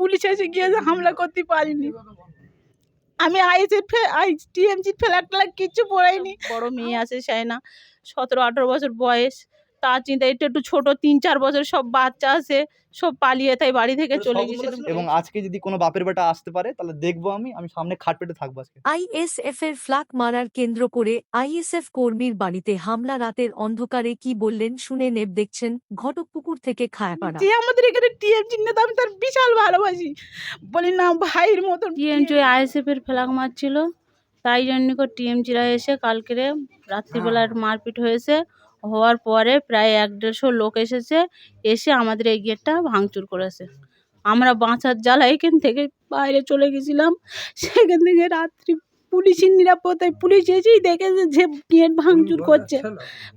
Police এসে গিয়েছে, হামলা করতে পারিনি। আমি টিএমসির ফ্ল্যাগ কিচ্ছু পড়াইনি। বড় মেয়ে আছে সাইনা, 17-18 বছর বয়স। তার চিন্তা একটু একটু ছোট 3-4 বছর সব বাচ্চা আছে, সব পালিয়ে তাই বাড়ি থেকে চলে গেছিল। এবং আজকে যদি কোনো বাপের বেটা আসতে পারে তাহলে দেখবো আমি সামনে খাট পেতে থাকবো আজকে। আইএসএফ এর ফ্ল্যাগ মারার কেন্দ্র করে আইএসএফ কর্মীর বাড়িতে হামলা, রাতের অন্ধকারে কি বললেন শুনে নেব। দেখছেন ঘটকপুকুর থেকে খায়াপাড়া। যে আমাদের এখানে টিএমসি নেতা, আমি তার বিশাল ভালোবাসি, বলি না ভাইয়ের মতন। টিএমসি আইএসএফ এর ফ্ল্যাগ মারছিল, তাই জন্য টিএমসিরা এসে কালকে রাত্রিবেলার মারপিট হয়েছে। হওয়ার পরে প্রায় 1-150 লোক এসে আমাদের এই গেটটা ভাঙচুর করেছে। আমরা বাঁচার জ্বালা এখান থেকে বাইরে চলে গেছিলাম। সেখান থেকে রাত্রি পুলিশের নিরাপত্তায় পুলিশ এসেই দেখেছে যে গেট ভাঙচুর করছে।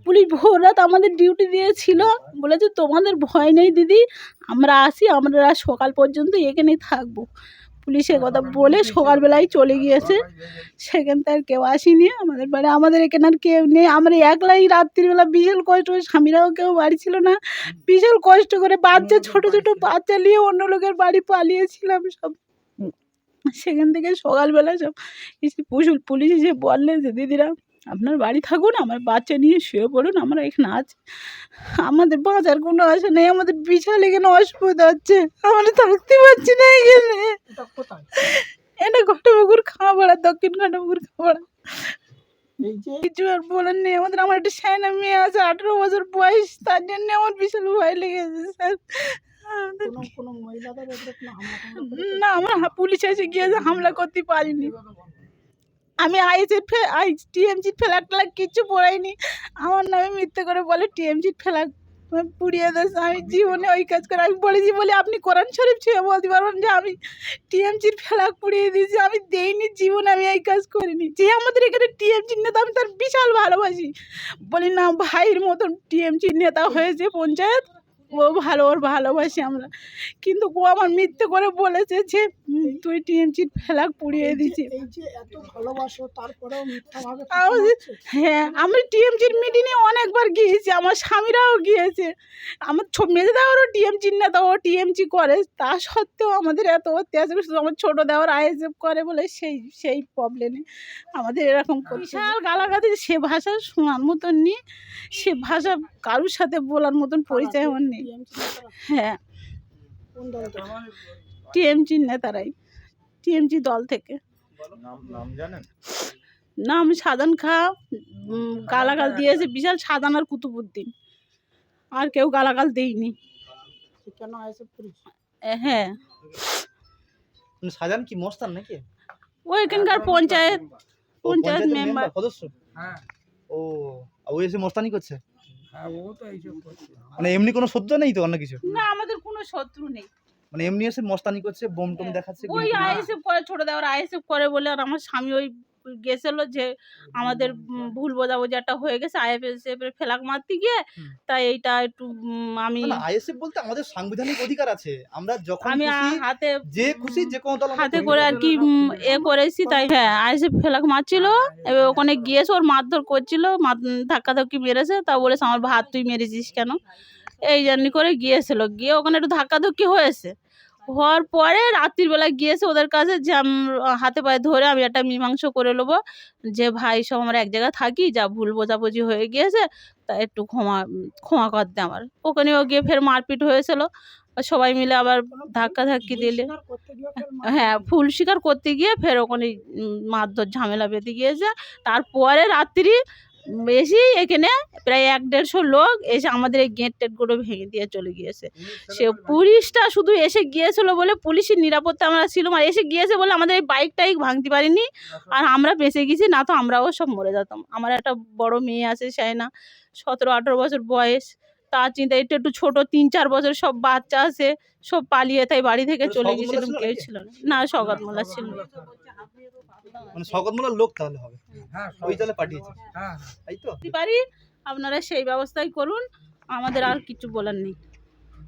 পুলিশ ভোর রাত আমাদের ডিউটি দিয়েছিল, বলেছে তোমাদের ভয় নেই দিদি, আমরা আসি, আমরা সকাল পর্যন্ত এখানেই থাকবো। পুলিশের কথা বলে সকালবেলায় চলে গিয়েছে। সেখান থেকে কেউ আসেনি আমাদের বাড়ি, আমাদের এখানে আর কেউ নেই। আমরা একলাই রাত্রিবেলা বিশাল কষ্ট, স্বামীরাও কেউ বাড়ি ছিল না, বিশাল কষ্ট করে বাচ্চা, ছোট ছোট বাচ্চা নিয়ে অন্য লোকের বাড়ি পালিয়েছিলাম সব। সেখান থেকে সকালবেলা সব পুলিশ এসে বললে যে দিদিরা আপনার বাড়ি থাকুন, আমার বাচ্চা নিয়ে শুয়ে পড়ুন, আমরা এখানে আছি, আমাদের বাঁচার কোনো আশা নেই, আমাদের বিশাল এখানে অসুবিধা হচ্ছে, আমরা থাকতে পারছি না এখানে। এটা ঘটপুকুর খাওয়াড়া, দক্ষিণ ঘটপুকুর খাওয়াড়া। কিছু আর বলার নেই আমাদের। আমার একটা সাইনা মেয়ে আছে 18 বছর বয়স, তার জন্য আমার বিশাল ভয় লেগেছে স্যার। না, আমরা পুলিশ এসে গিয়েছে, হামলা করতে পারিনি। আমি টিএমসির ফ্ল্যাগ কিচ্ছু পড়াইনি, আমার নামে মিথ্যে করে বলে টিএমসির ফ্ল্যাগ পুড়িয়ে দিয়েছে। আমি জীবনে ওই কাজ করে, আমি বলেছি বলে আপনি কোরআন শরীফ ছুঁয়ে বলতে পারবেন যে আমি টিএমসির ফ্ল্যাগ পুড়িয়ে দিয়েছি? আমি দেইনি, জীবনে আমি এই কাজ করিনি। যে আমাদের এখানে টিএমসির নেতা, আমি তার বিশাল ভালোবাসি, বলি না ভাইয়ের মতন টিএমসির নেতা হয়েছে পঞ্চায়েত, ও ভালো, ওর ভালোবাসি আমরা। কিন্তু ও আমার মিথ্যে করে বলেছে যে তুই টিএমসির ফ্ল্যাগ পুড়িয়ে দিয়েছিস। হ্যাঁ, আমি টিএমসির মিটিংয়ে অনেকবার গিয়েছি, আমার স্বামীরাও গিয়েছে, আমার মেজে দেওয়ারও টিএমসির নেতা, ও টিএমসি করে, তা সত্ত্বেও আমাদের এত অত্যাচার। শুধু আমার ছোটো দেওয়ার আইএসএফ করে বলে সেই প্রবলেমে আমাদের এরকম বিশাল গালাগালি। সে ভাষা শোনার মতন নেই, সে ভাষা কারোর সাথে বলার মতন পরিচয় আমার নেই। হ্যাঁ, টিএমসি নেতারাই, টিএমসি দল থেকে। নাম সাজান খা, গালাগাল দিয়েছে বিশাল, সাজান আর কুতুবুদ্দিন, আর কেউ গালাগাল দেয়নি। হ্যাঁ, সাজান কি মস্তান নাকি? ও এখানকার পঞ্চায়েত মেম্বার সদস্য। ও এসে মস্তানি করছে? মানে এমনি কোনো শত্রু নেই তো, অন্য কিছু না, আমাদের কোনো শত্রু নেই। মানে এমনি এসে মস্তানি করছে, বোম টোম দেখাচ্ছে। ওই আইএসএফ করে, ছোট দেওয়ার আইএসএফ করে বলে। আর আমার স্বামী ওই গেছিল যে আমাদের ভুল বোঝাবুঝি একটা হয়ে গেছে আইএসএফ এর ফ্ল্যাগ মারতে গিয়ে, তাই এইটা একটু আমি আইএসএফ বলতে আমাদের সাংবিধানিক অধিকার আছে, আমরা যখন আমি হাতে যে খুশি যে কোনো দল হাতে করে আর কি এ করেছি। তাই হ্যাঁ, আইএসএফ ফ্ল্যাগ মারছিল, এবার ওখানে গিয়েছে, ওর মারধর করছিল, ধাক্কাধাক্কি মেরেছে। তা বলেছে আমার ভাত তুই মেরেছিস কেন, এই জন্য করে গিয়েছিল। গিয়ে ওখানে একটু ধাক্কাধাক্কি হয়েছে, হওয়ার পরে রাত্রিবেলা গিয়েছে ওদের কাছে যে হাতে পায়ে ধরে আমি একটা মীমাংসা করে নেবো, যে ভাই সব আমরা এক জায়গায় থাকি, যা ভুল বোঝাবুঝি হয়ে গিয়েছে তা একটু ক্ষমা কর দে আমার। ওখানেও গিয়ে ফের মারপিট হয়েছিল, সবাই মিলে আবার ধাক্কাধাক্কি দিলে। হ্যাঁ, ভুল স্বীকার করতে গিয়ে ফের ওখানে মারধর ঝামেলা বেঁধে গিয়েছে। তারপরে রাত্রি বেশি এখানে প্রায় 1-150 লোক এসে আমাদের এই গেট টেটগুলো ভেঙে দিয়ে চলে গিয়েছে। সে পুলিশটা শুধু এসে গিয়েছিল বলে, পুলিশের নিরাপত্তা আমরা ছিল, আর এসে গিয়েছে বলে আমাদের এই বাইকটাই ভাঙতে পারিনি, আর আমরা বেঁচে গেছি, না তো আমরাও সব মরে যেতাম। আমার একটা বড় মেয়ে আছে সাইনা, 17-18 বছর বয়স, তার চিন্তা একটু একটু ছোট 3-4 বছর সব বাচ্চা আছে, সব পালিয়ে তাই বাড়ি থেকে চলে গেছিলাম, কেউ ছিল না। শওকত মোল্লা ছিল, মানে শওকত মোল্লার লোক তাহলে হবে, ওই দলে পাঠিয়েছে, তাই তো? পারি, আপনারা সেই ব্যবস্থাই করুন, আমাদের আর কিছু বলার নেই।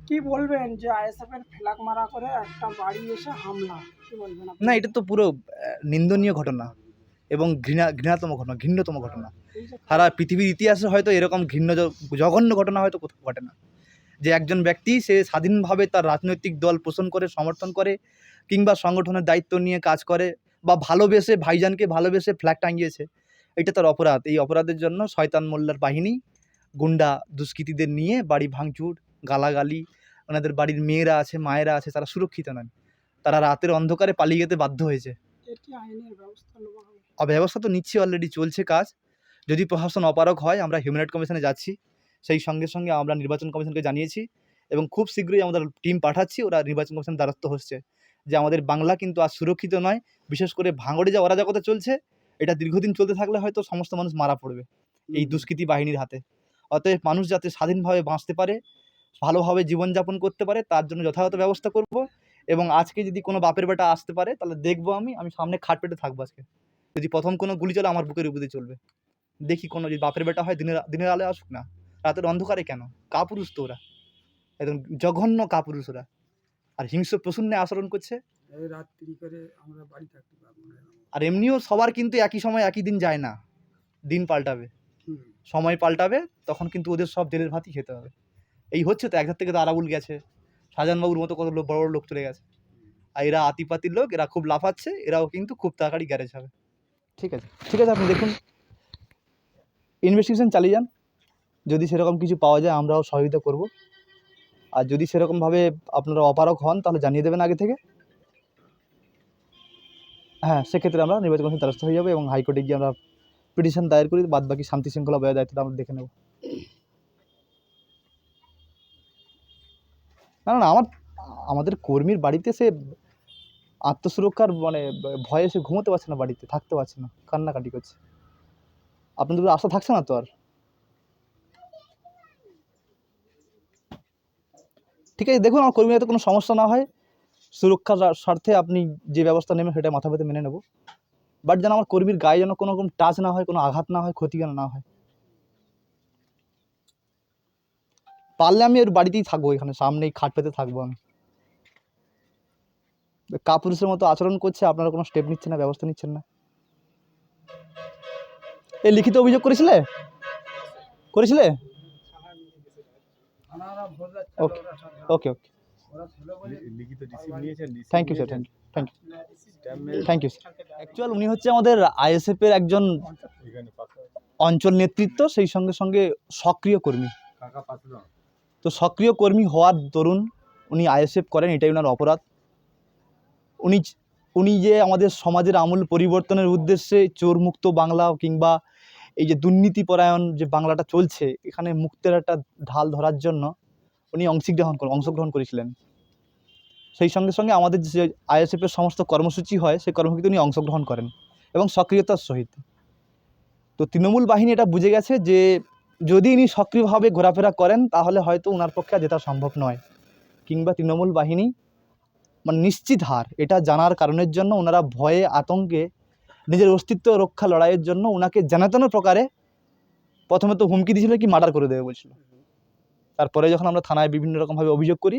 কি বলবেন যে আইএসএফ এর ফ্ল্যাগ মারা করে একটা বাড়ি এসে হামলা, কি বলবেন? না, এটা তো পুরো নিন্দনীয় ঘটনা এবং ঘৃণ্যতম ঘটনা। সারা পৃথিবীর ইতিহাসে হয়তো এরকম জঘন্য ঘটনা হয়তো কোথাও ঘটে না, যে একজন ব্যক্তি সে স্বাধীনভাবে তার রাজনৈতিক দল পোষণ করে, সমর্থন করে, কিংবা সংগঠনের দায়িত্ব নিয়ে কাজ করে, বা ভালোবেসে ভাইজানকে ভালোবেসে ফ্ল্যাগ টাঙিয়েছে, এটা তার অপরাধ। এই অপরাধের জন্য শয়তান মোল্লার বাহিনী গুন্ডা দুষ্কৃতীদের নিয়ে বাড়ি ভাঙচুর, গালাগালি, ওনাদের বাড়ির মেয়েরা আছে, মায়েরা আছে, তারা সুরক্ষিত নয়, তারা রাতের অন্ধকারে পালিয়ে যেতে বাধ্য হয়েছে। এর কি আইনের ব্যবস্থা নেওয়া হবে? ব্যবস্থা তো নিচ্ছি, অলরেডি চলছে কাজ। যদি প্রশাসন অপারগ হয় আমরা হিউম্যান রাইট কমিশনে যাচ্ছি, সেই সঙ্গে সঙ্গে আমরা নির্বাচন কমিশনকে জানিয়েছি এবং খুব শীঘ্রই আমাদের টিম পাঠাচ্ছি, ওরা নির্বাচন কমিশন দ্বারস্থ হচ্ছে যে আমাদের বাংলা কিন্তু আর সুরক্ষিত নয়। বিশেষ করে ভাঙড়ে যে অরাজকতা চলছে, এটা দীর্ঘদিন চলতে থাকলে হয়তো সমস্ত মানুষ মারা পড়বে এই দুষ্কৃতী বাহিনীর হাতে। অতএব মানুষ যাতে স্বাধীনভাবে বাঁচতে পারে, ভালোভাবে জীবনযাপন করতে পারে, তার জন্য যথাযথ ব্যবস্থা করব। এবং আজকে যদি কোনো বাপের বেটা আসতে পারে তাহলে দেখবো, আমি সামনে খাট পেটে থাকবো। আজকে যদি প্রথম কোনো গুলি চলে আমার বুকের উপরে চলবে। দেখি কোনো যদি বাপের বেটা হয় দিনের আলো আসুক না, রাতের অন্ধকারে কেন। কাপুরুষ তো ওরা, একদম জঘন্য কাপুরুষ ওরা, আর হিংস্র প্রসূন্য আচরণ করছে। এই রাত্রি করে আমরা বাড়ি থাকতে পারবো না। আর এমনিও সবার কিন্তু একই সময় একই দিন যায় না, দিন পাল্টাবে, সময় পাল্টাবে, তখন কিন্তু ওদের সব জেলের ভাতই খেতে হবে। এই হচ্ছে তো, একধার থেকে তো আরাবুল গেছে, শাহজাহানবাবুর মতো কত বড় বড় লোক চলে গেছে, আর এরা আতিপাতির লোক, এরা খুব লাফাচ্ছে, এরাও কিন্তু খুব তাড়াতাড়ি গ্যারেজ হবে। ঠিক আছে, ঠিক আছে, আপনি দেখুন, ইনভেস্টিগেশন চালিয়ে যান, যদি সেরকম কিছু পাওয়া যায় আমরাও সহযোগিতা করব। আর যদি সেরকমভাবে আপনারা অপারগ হন তাহলে জানিয়ে দেবেন আগে থেকে। হ্যাঁ, সেক্ষেত্রে আমরা নির্বাচন কমিশন দ্বারস্থ হয়ে যাবো এবং হাইকোর্টে গিয়ে আমরা পিটিশন দায়ের করি। বাদ বাকি শান্তি শৃঙ্খলা বজায় দায়িত্বটা আমরা দেখে নেব। না না, আমাদের কর্মীর বাড়িতে সে আত্মসুরক্ষার মানে ভয়ে সে ঘুমোতে পারছে না, বাড়িতে থাকতে পারছে না, কান্নাকাটি করছে। আপনাদের আশা থাকছে না তো আর। ঠিক আছে, দেখুন আমার কর্মীরা তো কোনো সমস্যা না হয়, সুরক্ষার স্বার্থে আপনি যে ব্যবস্থা নেবেন সেটা মাথা পেতে মেনে নেব। বাট যেন আমার কর্মীর গায়ে যেন কোনো রকম টাচ না হয়, কোনো আঘাত না হয়, ক্ষতি যেন না হয়। পারলে আমি ওর বাড়িতেই থাকবো, এখানে সামনেই খাট পেতে থাকবো আমি। কাপুরুষের মতো আচরণ করছে, আপনারা কোনো স্টেপ নিচ্ছেন না, ব্যবস্থা নিচ্ছেন না। এই লিখিত অভিযোগ করেছিলে? Okay okay okay, thank you sir, thank you sir. Actual উনি হচ্ছে আমাদের আইএসএফের একজন অঞ্চল নেতৃত্ব, সেই সঙ্গে সঙ্গে সক্রিয় কর্মী। তো সক্রিয় কর্মী হওয়ার দরুন উনি আইএসএফ করেন, এটাই ওনার অপরাধ। উনি যে আমাদের সমাজের আমূল পরিবর্তনের উদ্দেশ্যে চোরমুক্ত বাংলা কিংবা এই যে দুর্নীতিপরায়ণ যে বাংলাটা চলছে, এখানে মুক্তের একটা ঢাল ধরার জন্য উনি অংশগ্রহণ করেছিলেন। সেই সঙ্গে সঙ্গে আমাদের যে আইএসএফের সমস্ত কর্মসূচি হয় সেই কর্মসূচিতে উনি অংশগ্রহণ করেন এবং সক্রিয়তার সহিত। তো তৃণমূল বাহিনী এটা বুঝে গেছে যে যদি ইনি সক্রিয়ভাবে ঘোরাফেরা করেন তাহলে হয়তো ওনার পক্ষে আর যেটা সম্ভব নয়, কিংবা তৃণমূল বাহিনী মানে নিশ্চিত হার, এটা জানার কারণের জন্য ওনারা ভয়ে আতঙ্কে নিজের অস্তিত্ব রক্ষা লড়াইয়ের জন্য ওনাকে জানাতানো প্রকারে প্রথমে তো হুমকি দিয়েছিল কি মার্ডার করে দেবে বলছিল। তারপরে যখন আমরা থানায় বিভিন্ন রকমভাবে অভিযোগ করি,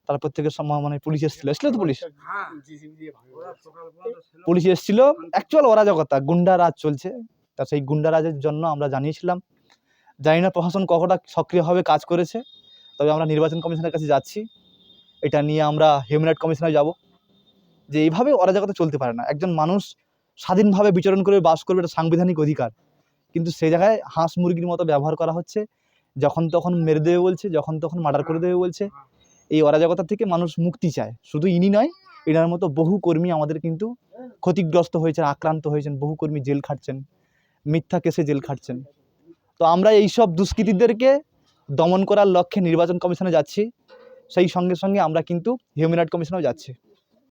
তারপর থেকে মানে পুলিশ এসেছিল তো পুলিশ এসেছিল। অ্যাকচুয়াল অরাজকতা, গুন্ডারাজ চলছে, তা সেই গুন্ডারাজের জন্য আমরা জানিয়েছিলাম। জানি না প্রশাসন কতটা সক্রিয়ভাবে কাজ করেছে, তবে আমরা নির্বাচন কমিশনের কাছে যাচ্ছি, এটা নিয়ে আমরা হিউম্যান রাইট কমিশনে যাব যে এইভাবে অরাজকতা চলতে পারে না। একজন মানুষ স্বাধীনভাবে বিচরণ করে বাস করবে, এটা সাংবিধানিক অধিকার, কিন্তু সেই জায়গায় হাঁস মুরগির মতো ব্যবহার করা হচ্ছে, যখন তখন মেরে দেবে বলছে, যখন তখন মার্ডার করে দেবে বলছে। এই অরাজকতা থেকে মানুষ মুক্তি চায়। শুধু ইনি নয়, এনার মতো বহু কর্মী আমাদের কিন্তু ক্ষতিগ্রস্ত হয়েছেন, আক্রান্ত হয়েছেন, বহু কর্মী জেল খাটছেন, মিথ্যা কেসে জেল খাটছেন। তো আমরা এইসব দুষ্কৃতীদেরকে দমন করার লক্ষ্যে নির্বাচন কমিশনে যাচ্ছি, সেই সঙ্গে সঙ্গে আমরা কিন্তু হিউম্যান রাইট কমিশনেও যাচ্ছি।